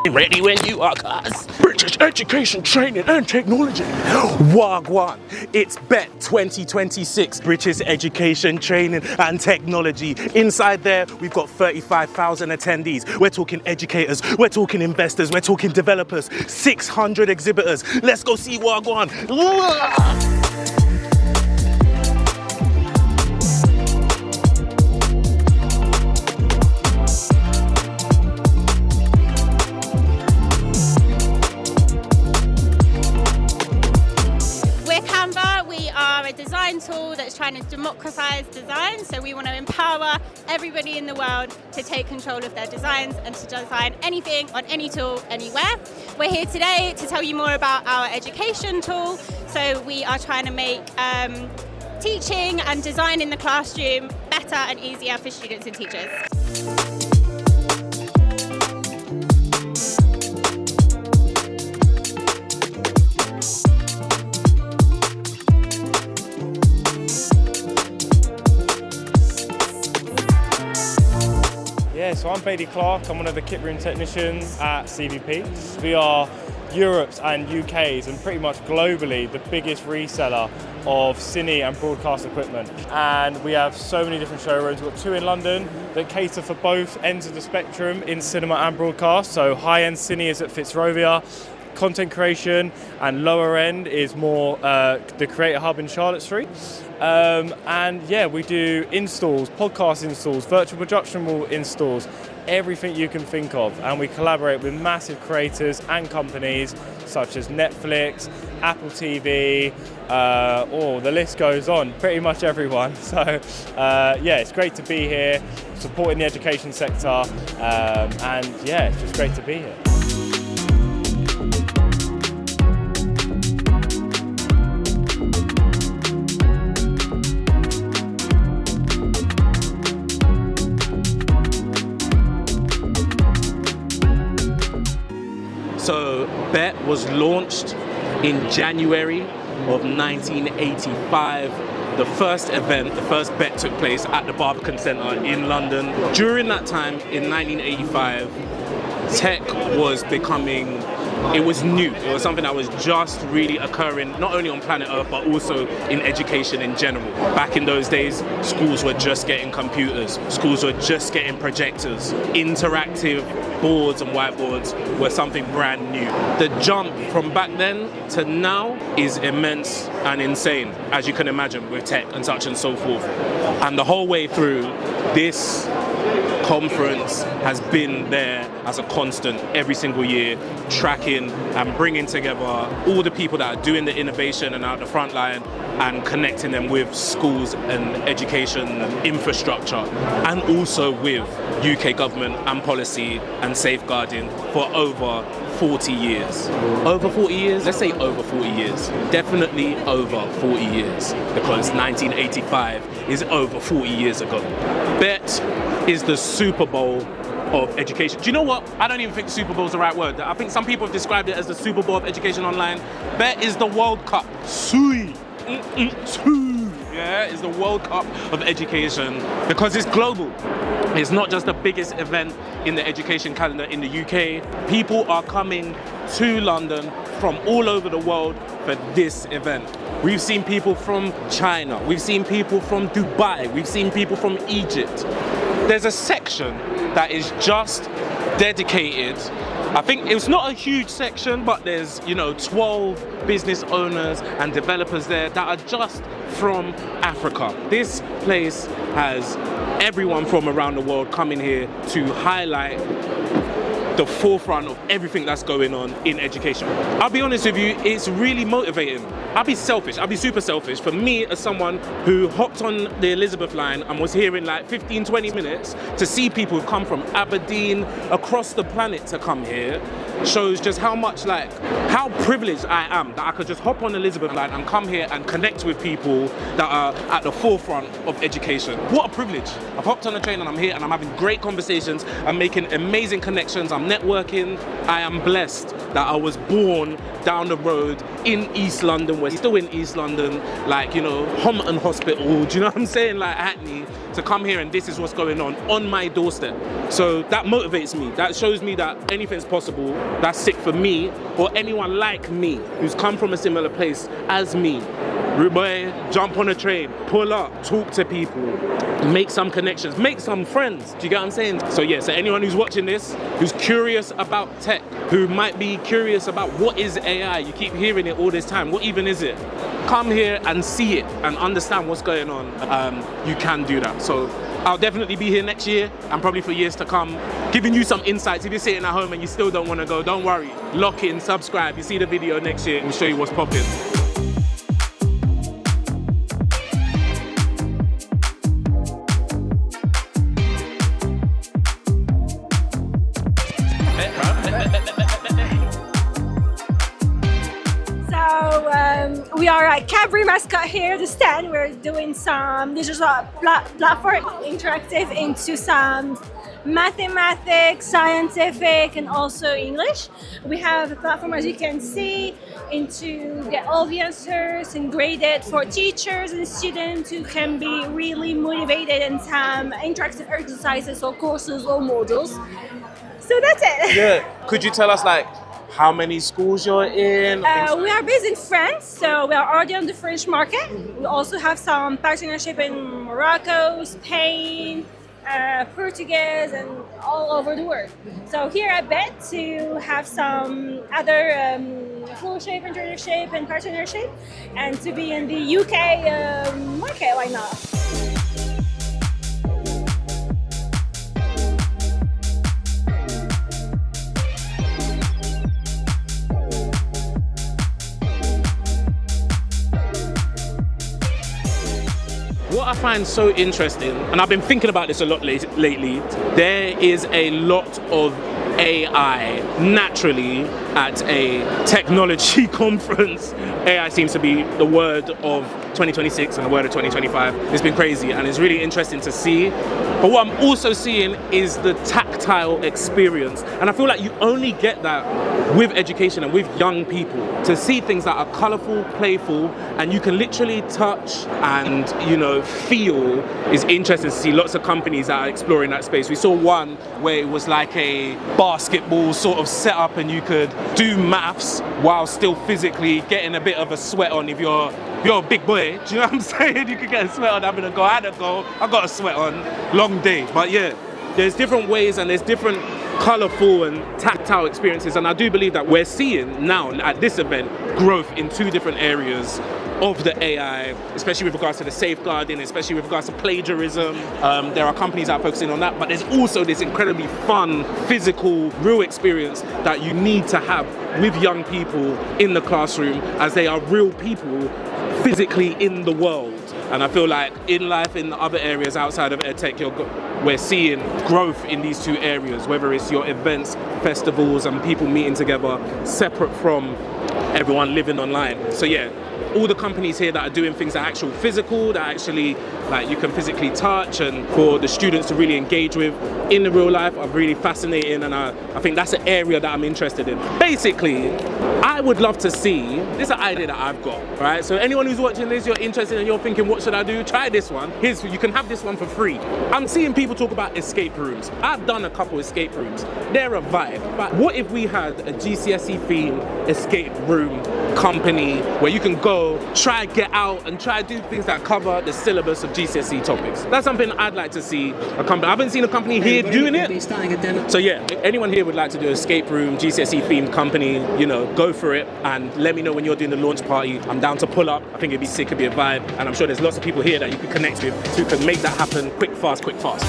Ready when you are, cuz. British Education, Training and Technology. Wagwan. It's BETT 2026. British Education, Training and Technology. Inside there, we've got 35,000 attendees. We're talking educators, we're talking investors, we're talking developers, 600 exhibitors. Let's go see Wagwan. Canva, we are a design tool that's trying to democratize design, so we want to empower everybody in the world to take control of their designs and to design anything on any tool, anywhere. We're here today to tell you more about our education tool. So we are trying to make teaching and design in the classroom better and easier for students and teachers. Yeah, so I'm BETT Clark, I'm one of the kit room technicians at CVP. We are Europe's and UK's and pretty much globally the biggest reseller of cine and broadcast equipment. And we have so many different showrooms. We've got 2 in London that cater for both ends of the spectrum in cinema and broadcast. So high-end cine is at Fitzrovia, content creation, and lower end is more the Creator Hub in Charlotte Street. And yeah, we do installs, podcast installs, virtual production wall installs, everything you can think of. And we collaborate with massive creators and companies such as Netflix, Apple TV, the list goes on, pretty much everyone. So yeah, it's great to be here, supporting the education sector, and yeah, it's just great to be here. So BETT was launched in January of 1985. The first event, the first BETT took place at the Barbican Centre in London. During that time, in 1985, tech was becoming, it was new. It was something that was just really occurring, not only on planet Earth, but also in education in general. Back in those days, schools were just getting computers. Schools were just getting projectors. Interactive boards and whiteboards were something brand new. The jump from back then to now is immense and insane, as you can imagine, with tech and such and so forth. And the whole way through, this conference has been there as a constant every single year, tracking and bringing together all the people that are doing the innovation and out the front line and connecting them with schools and education and infrastructure, and also with UK government and policy and safeguarding for over 40 years. Over 40 years? Let's say over 40 years. Definitely over 40 years, because 1985 is over 40 years ago. BETT is the Super Bowl of education. Do you know what? I don't even think Super Bowl is the right word. I think some people have described it as the Super Bowl of education online. BETT is the World Cup. Sui. Yeah, it's the World Cup of education because it's global. It's not just the biggest event in the education calendar in the UK. People are coming to London from all over the world for this event. We've seen people from China, we've seen people from Dubai, we've seen people from Egypt. There's a section that is just dedicated. I think it's not a huge section, but there's 12 business owners and developers there that are just from Africa. This place has everyone from around the world coming here to highlight the forefront of everything that's going on in education. I'll be honest with you, it's really motivating. I'll be selfish, I'll be super selfish. For me, as someone who hopped on the Elizabeth line and was here in like 15, 20 minutes, to see people who've come from Aberdeen, across the planet to come here, shows just how how privileged I am that I could just hop on the Elizabeth line and come here and connect with people that are at the forefront of education. What a privilege. I've hopped on the train and I'm here and I'm having great conversations, I'm making amazing connections, I'm networking, I am blessed that I was born down the road in East London. We're still in East London, like, you know, Homerton Hospital, do you know what I'm saying? Like Hackney, to come here and this is what's going on my doorstep. So that motivates me. That shows me that anything's possible. That's sick for me or anyone like me who's come from a similar place as me. Rude boy, jump on a train, pull up, talk to people, make some connections, make some friends. Do you get what I'm saying? So yeah, so anyone who's watching this, who's curious about tech, who might be curious about what is AI, you keep hearing it all this time, what even is it? Come here and see it and understand what's going on. You can do that. So I'll definitely be here next year and probably for years to come, giving you some insights. If you're sitting at home and you still don't want to go, don't worry. Lock in, subscribe. You see the video next year, we'll show you what's popping. We are at Cabri mascot here, the stand. We're doing some digital platform interactive into some mathematics, scientific, and also English. We have a platform, as you can see, into get all the answers and grade it for teachers and students who can be really motivated and some interactive exercises or courses or modules. So that's it. Yeah. Could you tell us like how many schools you're in? We are based in France, so we are already on the French market. We also have some partnership in Morocco, Spain, Portuguese, and all over the world. So here at BETT to have some other fellowship, internship, and partnership, and to be in the UK market, why not? What I find so interesting, and I've been thinking about this a lot lately, there is a lot of AI naturally at a technology conference. AI seems to be the word of 2026 and the word of 2025. It's been crazy and it's really interesting to see. But what I'm also seeing is the tactile experience. And I feel like you only get that with education and with young people, to see things that are colorful, playful, and you can literally touch and, you know, feel. Is interesting to see lots of companies that are exploring that space. We saw one where it was like a basketball sort of setup and you could do maths while still physically getting a bit of a sweat on. If you're a big boy, do you know what I'm saying? You could get a sweat on having a go. I had a go, I got a sweat on, long day. But yeah, there's different ways and there's different colourful and tactile experiences, and I do believe that we're seeing now at this event growth in two different areas of the AI, especially with regards to the safeguarding, especially with regards to plagiarism. There are companies that are focusing on that, but there's also this incredibly fun, physical, real experience that you need to have with young people in the classroom, as they are real people physically in the world. And I feel like in life, in other areas outside of EdTech, we're seeing growth in these two areas, whether it's your events, festivals, and people meeting together separate from everyone living online. So yeah, all the companies here that are doing things that are actual physical, that actually like you can physically touch, and for the students to really engage with in the real life are really fascinating, and I think that's an area that I'm interested in. Basically, I would love to see, this is an idea that I've got, right? So anyone who's watching this, you're interested and you're thinking, what should I do? Try this one. You can have this one for free. I'm seeing people talk about escape rooms. I've done a couple escape rooms. They're a vibe. But what if we had a GCSE theme escape room company where you can go, try get out and try do things that cover the syllabus of GCSE topics? That's something I'd like to see a company. I haven't seen a company here doing it. So yeah, if anyone here would like to do an escape room, GCSE themed company, you know, go for it and let me know when you're doing the launch party. I'm down to pull up. I think it'd be sick, it'd be a vibe. And I'm sure there's lots of people here that you can connect with who can make that happen quick, fast, quick, fast.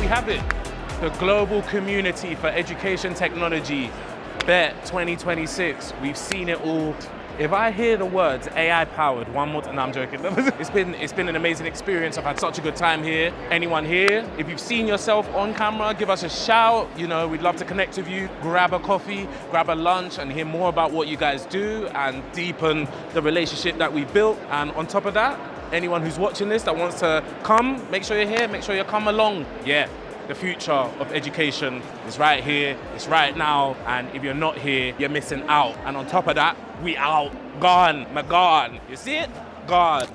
Have it. The Global Community for Education Technology, BETT 2026. We've seen it all. If I hear the words AI powered one more time, no, I'm joking. It's been an amazing experience. I've had such a good time here. Anyone here, if you've seen yourself on camera, give us a shout. You know, we'd love to connect with you. Grab a coffee, grab a lunch, and hear more about what you guys do and deepen the relationship that we built. And on top of that, anyone who's watching this that wants to come, make sure you're here, make sure you come along. Yeah, the future of education is right here, it's right now, and if you're not here, you're missing out. And on top of that, we out. Gone, my God. You see it? Gone.